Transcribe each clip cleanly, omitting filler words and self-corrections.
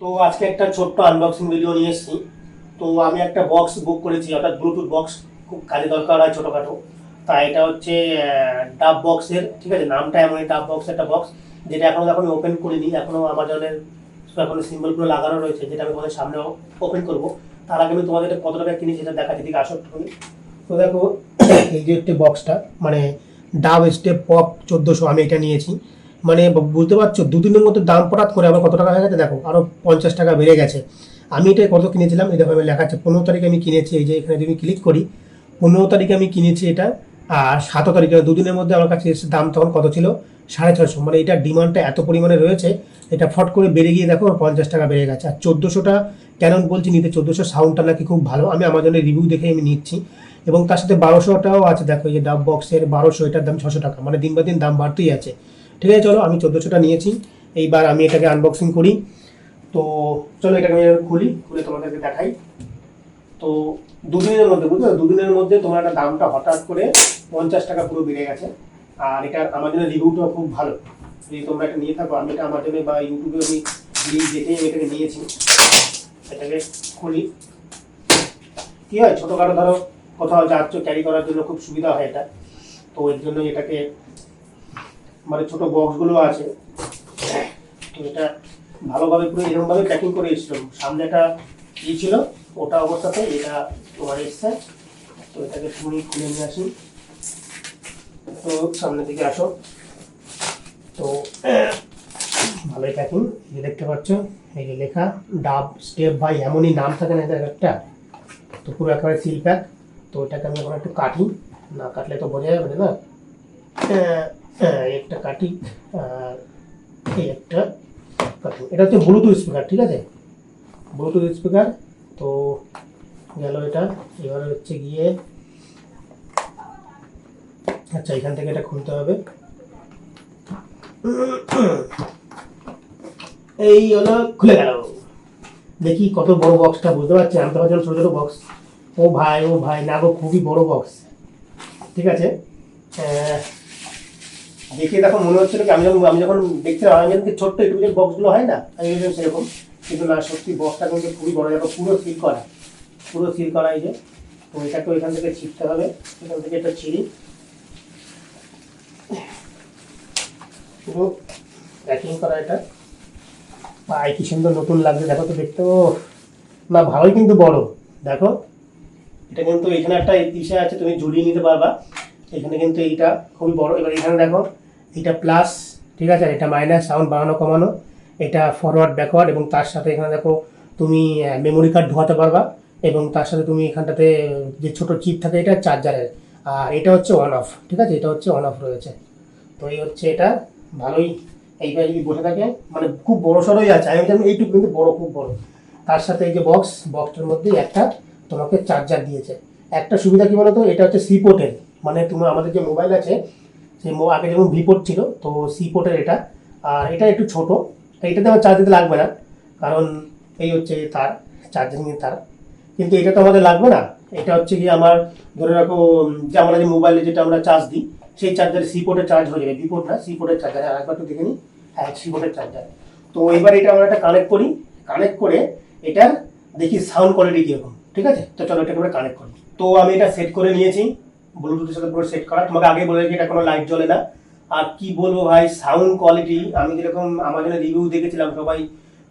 তো আজকে একটা ছোট্ট আনবক্সিং ভিডিও নিয়ে এসেছি। তো আমি একটা বক্স বুক করেছি, অর্থাৎ ব্লুটুথ বক্স, খুব কাজে দরকার হয় ছোটোখাটো। তা এটা হচ্ছে ডাব বক্সের, ঠিক আছে, নামটা এমনই, ডাব বক্স একটা বক্স, যেটা এখনও আমি ওপেন করিনি, এখনও আমাজনের এখনো সিম্বলগুলো লাগানো রয়েছে, যেটা আমি তোমাদের সামনে ওপেন করবো। তার আগে আমি তোমাদের কত টাকা কিনেছি সেটা দেখাচ্ছি, দিকে আসক্ত করি। তো দেখো, এই যে একটা বক্সটা, মানে ডাব স্টেপ পপ 1400, আমি এটা নিয়েছি। মানে বুঝতে পারছো, দুদিনের মধ্যে দাম পড়াত করে আবার কত টাকা হয়ে গেছে দেখো, আরও 50 টাকা বেড়ে গেছে। আমি এটা কত কিনেছিলাম, এই দেখো আমি লেখা আছে 15 তারিখে আমি কিনেছি। এই যে এখানে যদি ক্লিক করি, 15 তারিখে আমি কিনেছি এটা। আর 7 তারিখে, দুদিনের মধ্যে আমার কাছে এসে দাম তখন কত ছিল, 650। মানে এটার ডিমান্ডটা এত পরিমাণে রয়েছে, এটা ফট করে বেড়ে গিয়ে দেখো 50 টাকা বেড়ে গেছে। আর 1400টা কেন বলছি নিতে, 1400 সাউন্ডটা নাকি খুব ভালো, আমি আমাজনের রিভিউ দেখে আমি নিচ্ছি। এবং তার সাথে 1200টাও আছে, দেখো এই যে ডাব বক্সের 1200, এটার দাম 600 টাকা, মানে দিন বা দিন দাম বাড়তেই আছে। ঠিক আছে, চলো আমি 1400টা নিয়েছি, এইবার আমি এটাকে আনবক্সিং করি। তো চলো এটাকে আমি খুলে তোমাদেরকে দেখাই। তো দুদিনের মধ্যে, বুঝলো, দুদিনের মধ্যে তোমার একটা দামটা হঠাৎ করে 50 টাকা পুরো বেড়ে গেছে। আর এটার আমাজনের রিভিউটাও খুব ভালো। যদি তোমরা এটা নিয়ে থাকো, আমি এটা আমাজনে বা ইউটিউবে আমি লিঙ্ক দেখেই আমি এটাকে নিয়েছি। এটাকে খুলি, কি হয়, ছোটোখাটো ধরো কোথাও যাচ্ছ, ক্যারি করার জন্য খুব সুবিধা হয় এটা। তো এর জন্য এটাকে, মানে ছোটো বক্সগুলো আছে, তো এটা ভালোভাবে পুরো এরকমভাবে প্যাকিং করে এসেছিল। সামনে একটা ছিল, ওটা অবস্থাতে এটা তোমার এসছে। তো এটাকে তুমি খুলে নিয়ে আসি, তো সামনে দিকে আসো। তো ভালোই প্যাকিং, এই দেখতে পাচ্ছ, এই যে লেখা ডাব স্টেপ ভাই, এমনই নাম থাকে না এটা একটা। তো পুরো একেবারে সিল প্যাক। তো এটাকে আমি এখন একটু কাটি, না কাটলে তো বোঝা যাবে না। একটা কাটি, আর এই একটা কাটি। এটা হচ্ছে ব্লুটুথ স্পিকার, ঠিক আছে, ব্লুটুথ স্পিকার। তো গেল এটা। এবারে হচ্ছে গিয়ে, আচ্ছা এখান থেকে এটা খুলতে হবে। এই হলো, খুলে গেল। দেখি কত বড় বক্সটা, বুঝতে পারছি, আনতে পারছি ছোটো ছোটো বক্স। ও ভাই, ও ভাই, না গো, খুবই বড় বক্স। ঠিক আছে, দেখে দেখো মনে হচ্ছিল কি, আমি যখন দেখছিলাম, আমি জানি ছোট্ট একটু যে বক্সগুলো হয় না, আমি ভেবেছিলাম সেরকম, কিন্তু না, সত্যি বক্সটা কিন্তু খুবই বড়। দেখো পুরো সিল করা, পুরো সিল করা। এই যে, তো এটাকে এখান থেকে ছিঁড়তে হবে, এখান থেকে একটা ছিঁড়ি, পুরো প্যাকিং করা। এটা পাই কি সুন্দর নতুন লাগছে, দেখো তো দেখতে, ও না ভালোই কিন্তু বড়। দেখো এটা কিন্তু এখানে একটা ইসে আছে, তুমি ঝুলিয়ে নিতে পারবা। এখানে কিন্তু এইটা খুবই বড়। এবার এখানে দেখো, এটা প্লাস, ঠিক আছে, এটা মাইনাস, সাউন্ড বাড়ানো কমানো, এটা ফরওয়ার্ড ব্যাকওয়ার্ড। এবং তার সাথে এখানে দেখো তুমি মেমোরি কার্ড ঢোকাতে পারবা। এবং তার সাথে তুমি এখানটাতে যে ছোট চিপ থাকে, এটা চার্জারের। আর এটা হচ্ছে অন অফ, ঠিক আছে, এটা হচ্ছে অন অফ রয়েছে। তো এই হচ্ছে এটা, ভালোই। এইবার যদি বসে থাকে, মানে খুব বড় সড়োই আছে, আমি জানি এইটুকু কিন্তু বড়, খুব বড়। তার সাথে এই যে বক্সটার মধ্যে একটা তোমাকে চার্জার দিয়েছে। একটা সুবিধা কি বলতো, এটা হচ্ছে সি পোর্টের, মানে তোমার আমাদের যে মোবাইল আছে, সেই আগে যেমন ভি পোর্ট ছিল, তো সি পোর্টের এটা। আর এটা একটু ছোট, এইটাতে আমার চার্জ দিতে লাগবে না, কারণ এই হচ্ছে তার, চার্জিংয়ের তার। কিন্তু এটা তো আমাদের লাগবে না, এটা হচ্ছে কি আমার, ধরে রাখো, যে আমরা যে মোবাইলে যেটা আমরা চার্জ দিই, সেই চার্জারে সি পোর্টের চার্জ হয়ে যাবে, বি পোর্ট না, সি পোর্টের চার্জার। একবার তো দেখে নিই, হ্যাঁ সি পোর্টের চার্জার। তো এবার এটা আমরা একটা কানেক্ট করি, কানেক্ট করে এটা দেখি সাউন্ড কোয়ালিটি কীরকম। ঠিক আছে, তো চলো এটা করে কানেক্ট করি। তো আমি এটা সেট করে নিয়েছি, ব্লুটুথের সাথে পুরো সেট করা। তোমাকে আগে বলে রেখে, এটা কোনো লাইট জ্বলে না। আর কি বলবো ভাই, সাউন্ড কোয়ালিটি, আমি যেরকম আমাজনের রিভিউ দেখেছিলাম, সবাই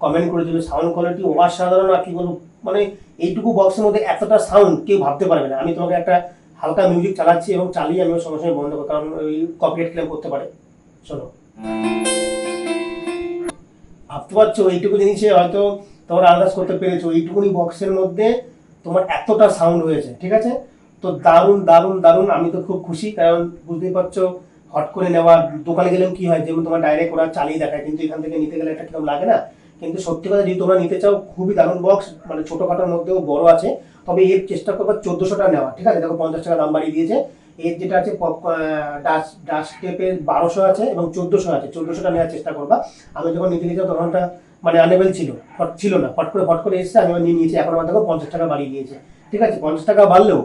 কমেন্ট করেছিল সাউন্ড কোয়ালিটি অসাধারণ। আর কি বলবো, মানে এইটুকু বক্সের মধ্যে এতটা সাউন্ড কেউ ভাবতে পারবে না। আমি তোমাকে একটা হালকা মিউজিক চালাচ্ছি, এবং চালিয়ে আমি সঙ্গে সঙ্গে বন্ধ করবো, কারণ ওই কপিরাইট ক্লেম করতে পারে। শোনো, ভাবতে পারছো এইটুকু জিনিসে হয়তো তোমরা আন্দাজ করতে পেরেছো, এইটুকুনি বক্সের মধ্যে তোমার এতটা সাউন্ড হয়েছে। ঠিক আছে, তো দারুণ দারুণ দারুণ, আমি তো খুব খুশি, কারণ বুঝতেই পারছো, হট করে নেওয়া, দোকানে গেলেও কি হয়, যেমন তোমার ডাইরেক্ট ওরা চালিয়ে দেখায়, কিন্তু এখান থেকে নিতে গেলে একটা কিরকম লাগে না। কিন্তু সত্যি কথা, যদি তোমরা নিতে চাও, খুবই দারুণ বক্স, মানে ছোটোখাটোর মধ্যেও বড় আছে। তবে এর চেষ্টা করবো 1400 টাকা নেওয়া, ঠিক আছে, দেখো 50 টাকা দাম বাড়িয়ে দিয়েছে। এর যেটা আছে ডাস্ট টেপের 1200 আছে, এবং 1400 আছে, 1400টা নেওয়ার চেষ্টা করবা। আমি যখন নিতে গেছিলাম তখন ওটা মানে আনেবেল ছিল, ছিল না, ফট করে এসেছে, আমি নিয়ে নিয়েছি। এখন আমার দেখো 50 টাকা বাড়িয়ে দিয়েছে। ঠিক আছে, 50 টাকা বাড়লেও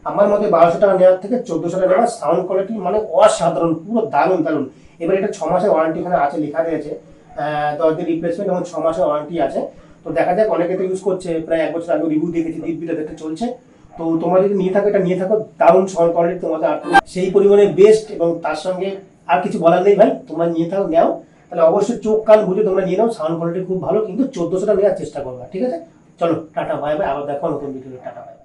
আমার মতে 1200 টাকা নেওয়ার থেকে 1400 টাকা নেওয়া, সাউন্ড কোয়ালিটি মানে অসাধারণ, পুরো দারুণ দারুণ। এবার এটা 6 মাসের ওয়ারেন্টি এখানে আছে, লেখা রয়েছে, 10 দিন রিপ্লেসমেন্ট এবং 6 মাসের ওয়ারেন্টি আছে। তো দেখা যাক, অনেকে তো ইউজ করছে, প্রায় 1 বছর আগে রিভিউ দেখেছি, দিব্যিটা দেখতে চলছে। তো তোমরা যদি নিয়ে থাকো, এটা নিয়ে থাকো, দারুণ সাউন্ড কোয়ালিটি তোমাদের আর সেই পরিমাণে বেস্ট, এবং তার সঙ্গে আর কিছু বলার নেই ভাই, তোমরা নিয়ে থাকো, নাও, তাহলে অবশ্যই চোখ কান বুঝে তোমরা নিয়ে নাও, সাউন্ড কোয়ালিটি খুব ভালো, কিন্তু 1400টা নেওয়ার চেষ্টা করবা, ঠিক আছে? চলো টাটা বাই বাই, আবার দেখো নতুন ভিডিও, টাটা বাই।